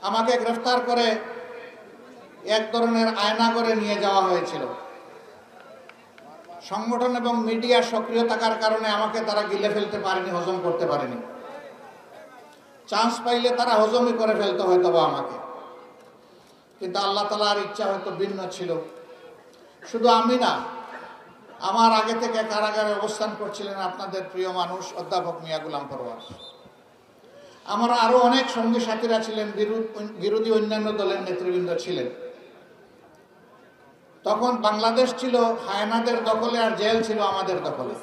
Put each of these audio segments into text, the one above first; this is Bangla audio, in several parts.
আমাকে গ্রেফতার করে এক ধরনের আয়না করে নিয়ে যাওয়া হয়েছিল। সংগঠন এবং মিডিয়া সক্রিয় থাকার কারণে আমাকে তারা গিলে ফেলতে পারেনি, হজম করতে পারেনি। চান্স পাইলে তারা হজমই করে ফেলতে হয়তো বা আমাকে, কিন্তু আল্লাহ তাআলার ইচ্ছা হয়তো ভিন্ন ছিল। শুধু আমি না, আমার আগে থেকে কারাগারে অবস্থান করছিলেন আপনাদের প্রিয় মানুষ অধ্যাপক মিয়া গোলাম পরোয়ার। আমার আরো অনেক সঙ্গী সাথীরা ছিলেন, বিরোধী অন্যান্য দলের নেতৃবৃন্দ ছিলেন। তখন বাংলাদেশ ছিল হায়নাদের দখলে, আর জেল ছিল আমাদের দখলে।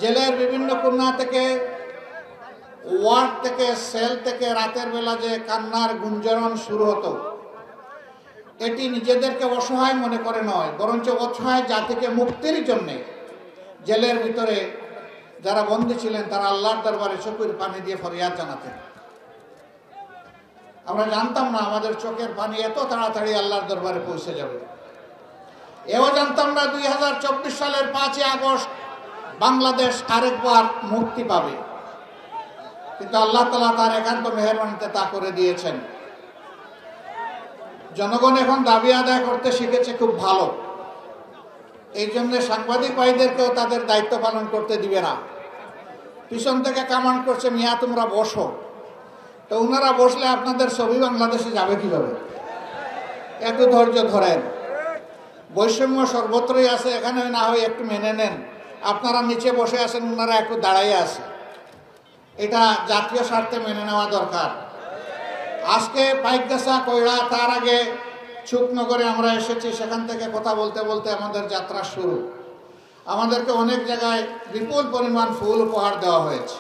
জেলের বিভিন্ন কোণা থেকে, ওয়ার্ড থেকে, সেল থেকে রাতের বেলা যে কান্নার গুঞ্জরণ শুরু হতো, এটি নিজেদেরকে অসহায় মনে করে নয়, বরঞ্চ অসহায় জাতিকে মুক্তির জন্য জেলের ভিতরে যারা বন্দী ছিলেন তারা আল্লাহর দরবারে চোখের পানি দিয়ে ফরিয়াদ জানাতেন। আমরা জানতাম না আমাদের চোখের পানি এত তাড়াতাড়ি আল্লাহর দরবারে পৌঁছে যাবে। এও জানতাম না 2024 সালের 5ই আগস্ট বাংলাদেশ আরেকবার মুক্তি পাবে, কিন্তু আল্লাহ তাআলা তার একান্ত মেহেরবানিতে তা করে দিয়েছেন। জনগণ এখন দাবি আদায় করতে শিখেছে, খুব ভালো। এই জন্য সাংবাদিক ভাইদেরকেও তাদের দায়িত্ব পালন করতে দিবে না। পিছন থেকে কমান্ড করছে, মিয়া তোমরা বসো। তো ওনারা বসলে আপনাদের ছবি বাংলাদেশে যাবে কিভাবে? একটু ধৈর্য ধরেন। বৈষম্য সর্বত্রই আছে, এখানে না হয় একটু মেনে নেন। আপনারা নিচে বসে আছেন, ওনারা একটু দাঁড়াইয়ে আছে। এটা জাতীয় স্বার্থে মেনে নেওয়া দরকার। আজকে পাইকগাছা কইরা, তার আগে শুকনগরে আমরা এসেছি, সেখান থেকে কথা বলতে বলতে আমাদের যাত্রা শুরু। আমাদেরকে অনেক জায়গায় বিপুল পরিমাণ ফুল উপহার দেওয়া হয়েছে।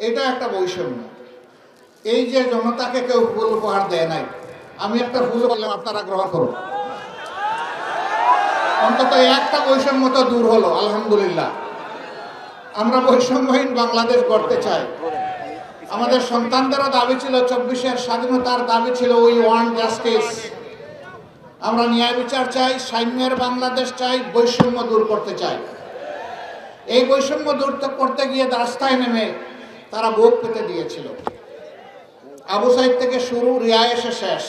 এটা একটা বৈষম্য। এই যে জনতাকে কেউ ফুল উপহার দেয় নাই, আমি একটা ফুল বললাম, আপনারা গ্রহণ করুন। অন্তত একটা বৈষম্য তো দূর হলো, আলহামদুলিল্লাহ। আমরা বৈষম্যহীন বাংলাদেশ গড়তে চাই। আমাদের সন্তানদেরও দাবি ছিল, 24-এর স্বাধীনতার দাবি ছিল উই ওয়ান্ট জাস্টিস। আমরা ন্যায় বিচার চাই, সাম্যের বাংলাদেশ চাই, বৈষম্য দূর করতে চাই। এই বৈষম্য দূর করতে গিয়ে রাস্তায় নেমে তারা বুক পেতে দিয়েছিল। আবু সাইদ থেকে শুরু, রিয়া এসে শেষ।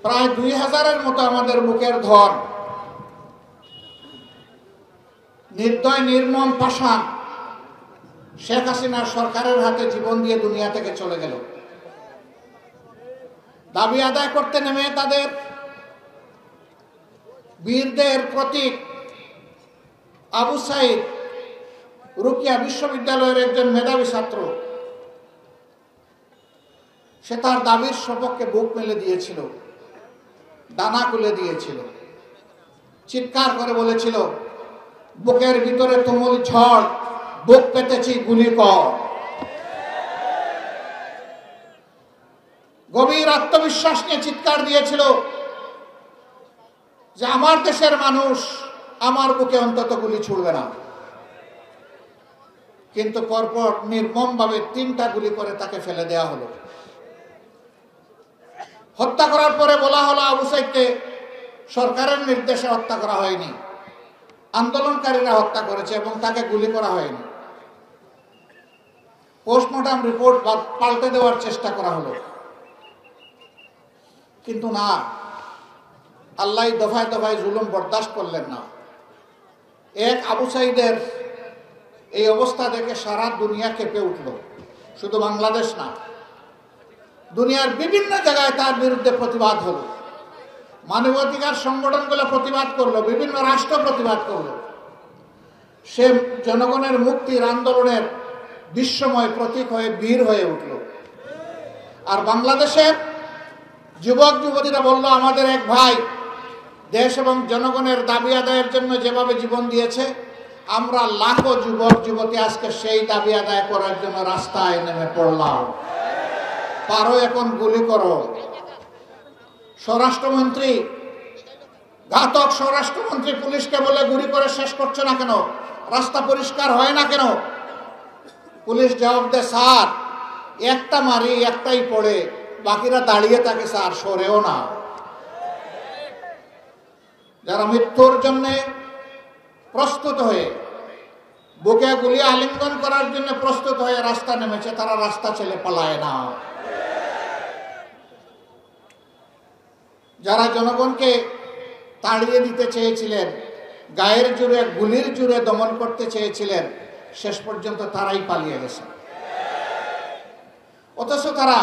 প্রায় 2000-এর মতো আমাদের বুকের ধন, নির্দয় নির্মম পাষাণ শেখ হাসিনার সরকারের হাতে জীবন দিয়ে দুনিয়া থেকে চলে গেল। দাবি আদায় করতে নেমে তাদের বীরদের প্রতীক আবু সাইদ, রুকিয়া বিশ্ববিদ্যালয়ের একজন মেধাবী ছাত্র, সে তার দাবির সপক্ষে বুক মেলে দিয়েছিল, ডানা খুলে দিয়েছিল, চিৎকার করে বলেছিল, বুকের ভিতরে তুমুল ঝড়, বুক পেতেছি গুলি কর। গভীর আত্মবিশ্বাস নিয়ে চিৎকার দিয়েছিল যে আমার দেশের মানুষ আমার বুকে অন্তত গুলি ছুড়বে না। কিন্তু পরপর নির্মমভাবে 3টা গুলি করে তাকে ফেলে দেওয়া হলো। হত্যা করার পরে বলা হলো আবু সাইদকে সরকারের নির্দেশে হত্যা করা হয়নি, আন্দোলনকারীরা হত্যা করেছে এবং তাকে গুলি করা হয়নি। পোস্টমর্টম রিপোর্ট পাল্টে দেওয়ার চেষ্টা করা হলো, কিন্তু না, আল্লাহ দফায় দফায় জুলুম বরদাস্ত করলেন না। এক আবু সাইদের এই অবস্থা দেখে সারা দুনিয়া কেঁপে উঠল। শুধু বাংলাদেশ না, দুনিয়ার বিভিন্ন জায়গায় তার বিরুদ্ধে প্রতিবাদ হলো। মানবাধিকার সংগঠনগুলো প্রতিবাদ করলো, বিভিন্ন রাষ্ট্র প্রতিবাদ করলো। সে জনগণের মুক্তির আন্দোলনের বিশ্বময় প্রতীক হয়ে বীর হয়ে উঠল। আর বাংলাদেশের যুবক যুবতীরা বলল, আমাদের এক ভাই দেশ এবং জনগণের দাবি আদায়ের জন্য যেভাবে জীবন দিয়েছে, আমরা লাখো যুবক যুবতী আজকে সেই দাবি আদায় করার জন্য রাস্তায় নেমে পড়লাম। পারো এখন গুলি করো। স্বরাষ্ট্রমন্ত্রী, ঘাতক স্বরাষ্ট্রমন্ত্রী পুলিশকে বলে গুলি করে শেষ করছে না কেন? রাস্তা পরিষ্কার হয় না কেন? পুলিশ জবাব দেয়, স্যার একটা মারি একটাই পড়ে, বাকিরা দাঁড়িয়ে থাকে স্যার, সরেও না। যারা মৃত্যুর জন্য প্রস্তুত হয়ে বুকে গুলি আলিঙ্গন করার জন্য প্রস্তুত হয়ে রাস্তা নেমেছে, তারা রাস্তা ছেড়ে পালায় না। যারা জনগণকে তাড়িয়ে দিতে চেয়েছিলেন, গায়ের জোরে গুলির জোরে দমন করতে চেয়েছিলেন, শেষ পর্যন্ত তারাই পালিয়ে গেছে। অথচ তারা